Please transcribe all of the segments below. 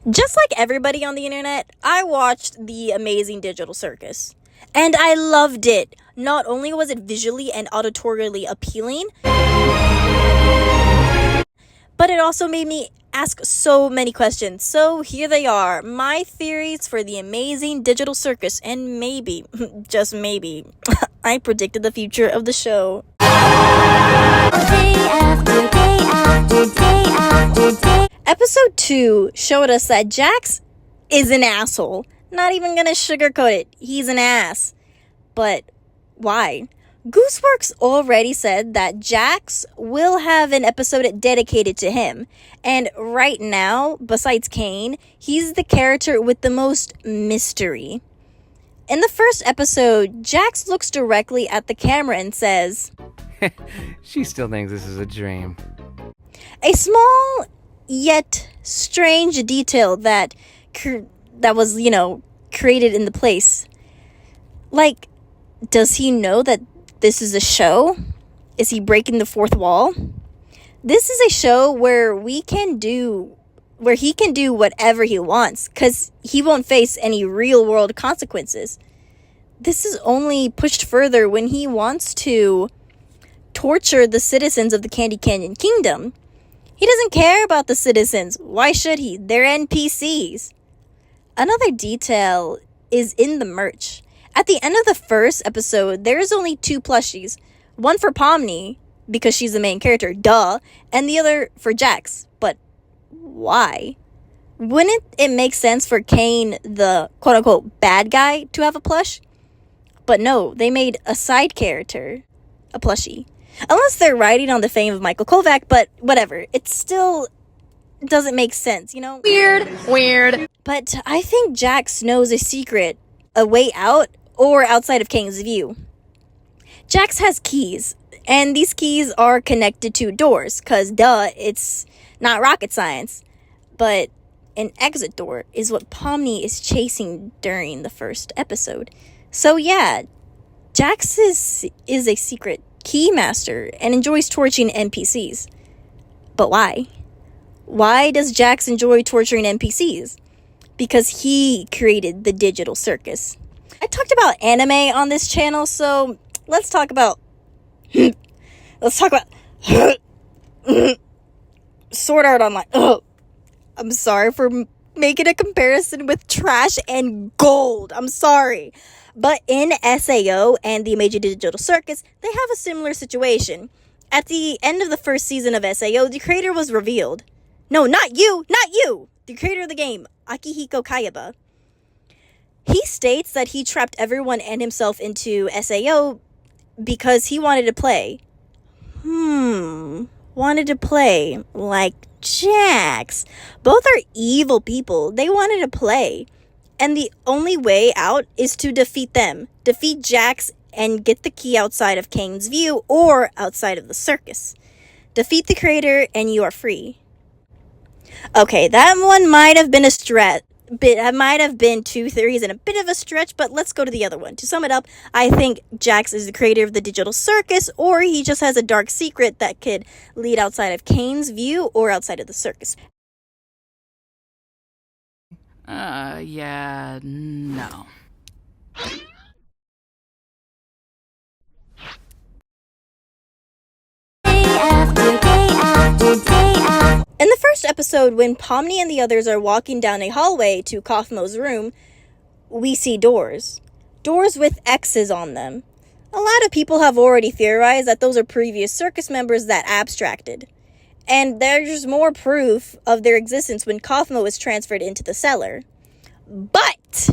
me! Just like everybody on the internet, I watched the Amazing Digital Circus. And I loved it. Not only was it visually and auditorially appealing, but it also made me ask so many questions. So here they are, my theories for the Amazing Digital Circus, and maybe, just maybe, I predicted the future of the show. Episode 2 showed us that Jax is an asshole. Not even gonna sugarcoat it, he's an ass. But why? Gooseworks already said that Jax will have an episode dedicated to him. And right now, besides Caine, he's the character with the most mystery. In the first episode, Jax looks directly at the camera and says, She still thinks this is a dream. a small yet strange detail that was, created in the place. Like, does he know that this is a show? Is he breaking the fourth wall? This is a show where he can do whatever he wants, because he won't face any real world consequences. This is only pushed further when he wants to torture the citizens of the Candy Canyon Kingdom. He doesn't care about the citizens. Why should he? They're NPCs. Another detail is in the merch. At the end of the first episode, there's only 2 plushies. One for Pomni, because she's the main character, duh, and the other for Jax. But why? Wouldn't it make sense for Caine, the quote-unquote bad guy, to have a plush? But no, they made a side character a plushie. Unless they're riding on the fame of Michael Kovac, but whatever. It still doesn't make sense, Weird. But I think Jax knows a secret, a way out, or outside of Caine's view. Jax has keys, and these keys are connected to doors, cause duh, it's not rocket science. But an exit door is what Pomni is chasing during the first episode. So yeah, Jax is a secret key master and enjoys torturing NPCs. But why? Why does Jax enjoy torturing NPCs? Because he created the digital circus. I talked about anime on this channel, so let's talk about Sword Art Online. I'm sorry for making a comparison with trash and gold. I'm sorry. But in SAO and the Amazing Digital Circus, they have a similar situation. At the end of the first season of SAO, the creator was revealed. No, not you! The creator of the game, Akihiko Kayaba. He states that he trapped everyone and himself into SAO because he wanted to play. Wanted to play like Jax. Both are evil people. They wanted to play. And the only way out is to defeat them. Defeat Jax and get the key outside of Caine's view or outside of the circus. Defeat the creator and you are free. Okay, that one might have been a stretch. It might have been 2 theories and a bit of a stretch, but let's go to the other one. To sum it up, I think Jax is the creator of the digital circus, or he just has a dark secret that could lead outside of Caine's view or outside of the circus. Yeah, no. In the first episode, when Pomni and the others are walking down a hallway to Kathmo's room, we see doors. Doors with X's on them. A lot of people have already theorized that those are previous circus members that abstracted. And there's more proof of their existence when Kathmo is transferred into the cellar. But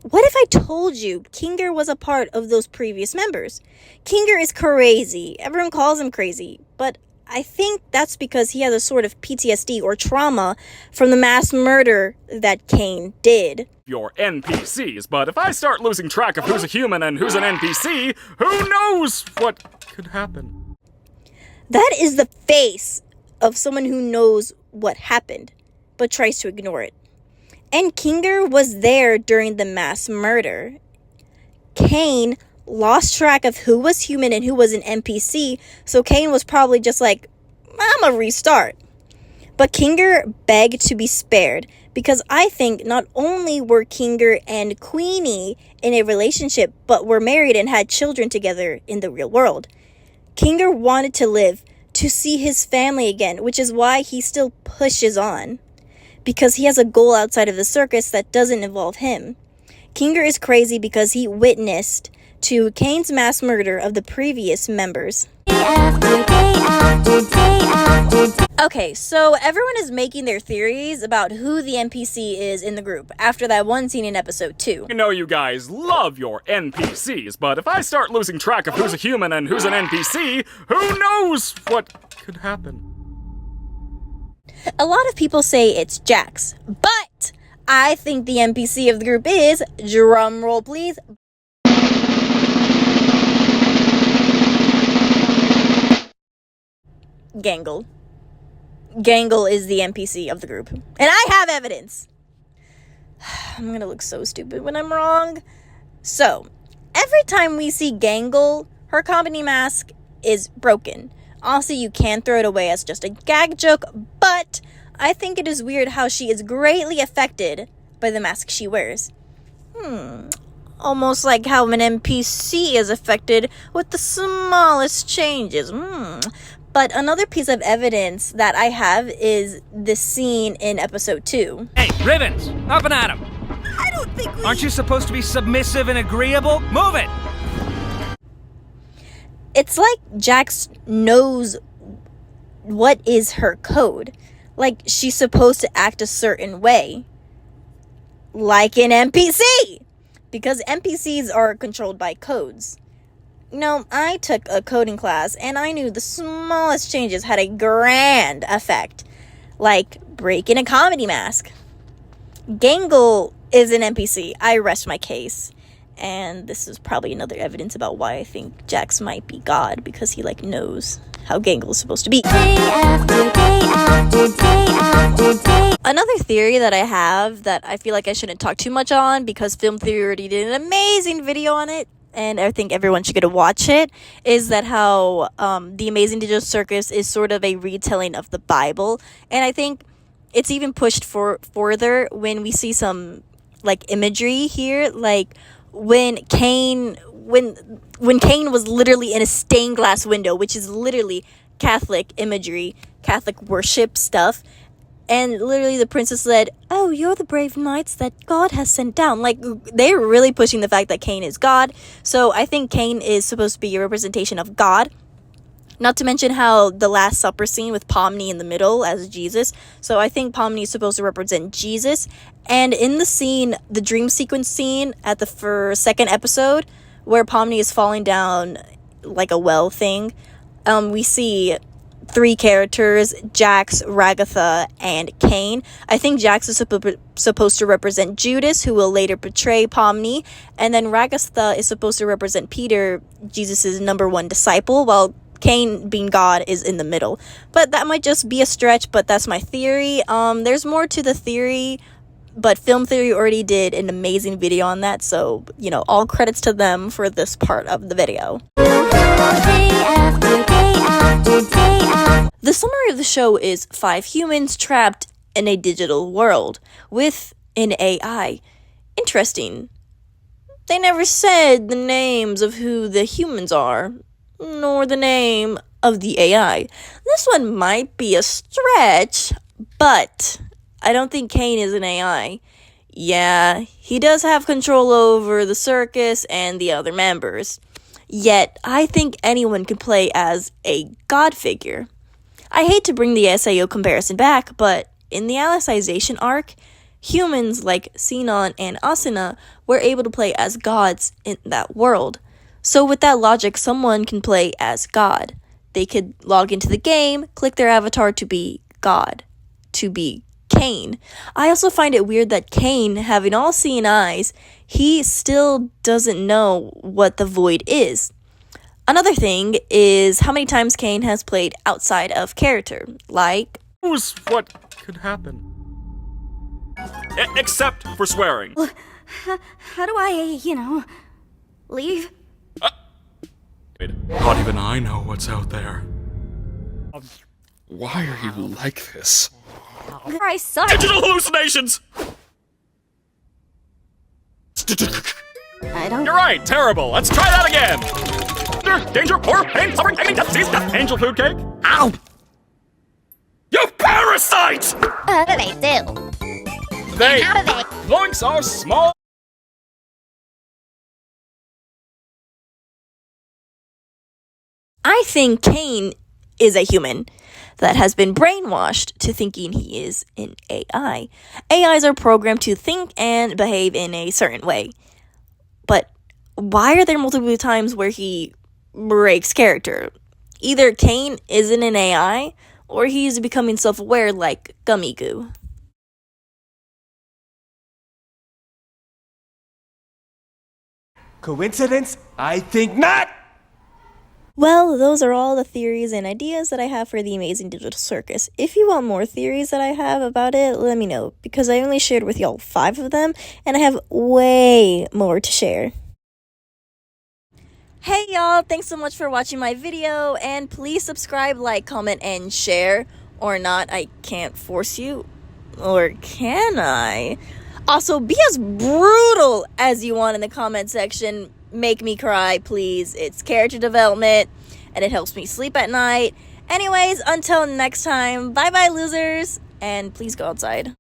what if I told you Kinger was a part of those previous members? Kinger is crazy. Everyone calls him crazy. But I think that's because he has a sort of PTSD or trauma from the mass murder that Caine did. You're NPCs, but if I start losing track of who's a human and who's an NPC, who knows what could happen? That is the face of someone who knows what happened, but tries to ignore it. And Kinger was there during the mass murder. Caine lost track of who was human and who was an NPC, so Caine was probably just like, I'ma restart. But Kinger begged to be spared because I think not only were Kinger and Queenie in a relationship, but were married and had children together in the real world. Kinger wanted to live, to see his family again, which is why he still pushes on. Because he has a goal outside of the circus that doesn't involve him. Kinger is crazy because he witnessed to Caine's mass murder of the previous members. Okay, so everyone is making their theories about who the NPC is in the group after that one scene in episode 2. I know you guys love your NPCs, but if I start losing track of who's a human and who's an NPC, who knows what could happen? A lot of people say it's Jax, but I think the NPC of the group is, drum roll please, Gangle. Gangle is the NPC of the group. And I have evidence. I'm gonna look so stupid when I'm wrong. So, every time we see Gangle, her comedy mask is broken. Honestly, you can throw it away as just a gag joke, but I think it is weird how she is greatly affected by the mask she wears. Almost like how an NPC is affected with the smallest changes. But another piece of evidence that I have is the scene in episode 2. Hey, Ribbons! Up and at 'em! I don't think we... Aren't you supposed to be submissive and agreeable? Move it! It's like Jax knows what is her code. Like, she's supposed to act a certain way. Like an NPC! Because NPCs are controlled by codes. You know, I took a coding class, and I knew the smallest changes had a grand effect. Like, breaking a comedy mask. Gangle is an NPC. I rest my case. And this is probably another evidence about why I think Jax might be God, because he, like, knows how Gangle is supposed to be. Another theory that I have that I feel like I shouldn't talk too much on, because Film Theory already did an amazing video on it, and I think everyone should get to watch it, is that how the Amazing Digital Circus is sort of a retelling of the Bible. And I think it's even pushed further when we see some, like, imagery here, like when Caine was literally in a stained glass window, which is literally Catholic imagery, Catholic worship stuff. And literally the princess said, "Oh, you're the brave knights that God has sent down." Like, they're really pushing the fact that Caine is God. So I think Caine is supposed to be a representation of God. Not to mention how the Last Supper scene with Pomni in the middle as Jesus. So I think Pomni is supposed to represent Jesus. And in the scene, the dream sequence scene at the second episode, where Pomni is falling down like a well thing, we see 3 characters, Jax, Ragatha, and Caine. I think Jax is supposed to represent Judas, who will later betray Pomni, and then Ragatha is supposed to represent Peter, Jesus' #1 disciple, while Caine, being God, is in the middle. But that might just be a stretch, but that's my theory. There's more to the theory, but Film Theory already did an amazing video on that, so, you know, all credits to them for this part of the video. The summary of the show is 5 humans trapped in a digital world with an AI. Interesting. They never said the names of who the humans are, nor the name of the AI. This one might be a stretch, but I don't think Caine is an AI. Yeah, he does have control over the circus and the other members. Yet, I think anyone can play as a god figure. I hate to bring the SAO comparison back, but in the Alicization arc, humans like Sinon and Asuna were able to play as gods in that world. So with that logic, someone can play as God. They could log into the game, click their avatar to be God, to be Caine. I also find it weird that Caine, having all seeing eyes, he still doesn't know what the void is. Another thing is how many times Caine has played outside of character, like... Who's what could happen? Except for swearing. Well, how do I, leave? Not even I know what's out there. Why are you like this? Christ, sorry. Digital hallucinations! I don't. You're right, terrible. Let's try that again. Danger, horror, pain, suffering, pain, death, disease, death, angel food cake. Ow! You parasite! What do they do? They How do they? Loinks are small. I think Caine is a human that has been brainwashed to thinking he is an AI. AIs are programmed to think and behave in a certain way. But why are there multiple times where he breaks character? Either Caine isn't an AI, or he's becoming self-aware like Gummy Goo. Coincidence? I think not! Well, those are all the theories and ideas that I have for the Amazing Digital Circus. If you want more theories that I have about it, let me know, because I only shared with y'all 5 of them, and I have way more to share. Hey y'all, thanks so much for watching my video, and please subscribe, like, comment, and share. Or not, I can't force you. Or can I? Also, be as brutal as you want in the comment section. Make me cry, please. It's character development, and it helps me sleep at night. Anyways, until next time, bye-bye, losers, and please go outside.